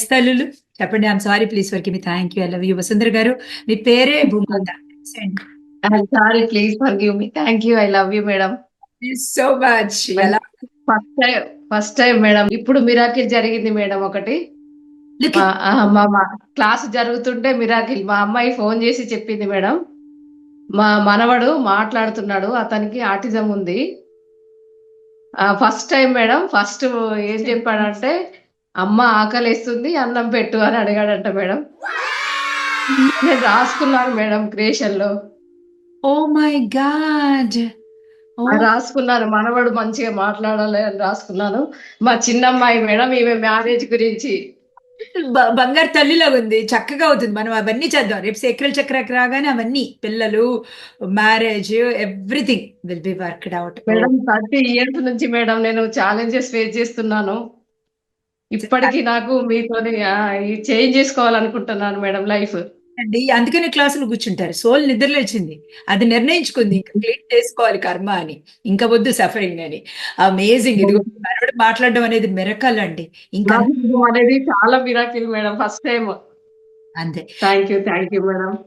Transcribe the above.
తల్లులు చెప్పండి. I'm sorry, please forgive me. Thank you, I love you. Vasundhara గారు, మీ పేరే భూమాత. Sorry, please forgive me. Thank you, I love you madam. So much. ఎలా first time first time madam. ఇప్పుడు miracle జరిగింది madam ఒకటి. Look మా at- మా క్లాస్ జరుగుతుంటే మిరాకిల్ మా అమ్మాయి ఫోన్ చేసి చెప్పింది మేడం. మా మనవడు మాట్లాడుతున్నాడు, అతనికి ఆటిజం ఉంది. First time madam. ఫస్ట్ ఏం చెప్పాడంటే, అమ్మ ఆకలేస్తుంది అన్నం పెట్టు అని అడిగాడంట మేడం. నేను రాసుకున్నాను మేడం క్రియేషన్ లో. Oh my god. రాసుకున్నాను, మనవడు మంచిగా మాట్లాడాలి అని రాసుకున్నాను. మా చిన్నమ్మాయి మేడం, ఈమె మ్యారేజ్ గురించి. బంగారు తల్లిలాగా ఉంది. చక్కగా అవుతుంది. మనం అవన్నీ చేద్దాం. రేపు సేక్రల్ చక్రాకి రాగానే అవన్నీ పిల్లలు, marriage, everything will be worked out. Madam 30 years నుంచి మేడం నేను ఛాలెంజెస్ ఫేస్ చేస్తున్నాను. ఇప్పటికీ నాకు మీతోని ఈ చేంజ్ చేసుకోవాలనుకుంటున్నాను మేడం లైఫ్. అండి, అందుకనే క్లాసులు కూర్చుంటారు. సోల్ నిద్రలేచింది, అది నిర్ణయించుకుంది ఇంకా క్లీన్ చేసుకోవాలి కర్మ అని, ఇంకా వద్దు సఫరింగ్ అని. అమేజింగ్. ఇది మనోడు మాట్లాడడం అనేది మిరకల్ అండి. ఇంకా అనేది చాలా మిరాకిల్ మేడం. First time. అంతే. Thank you madam.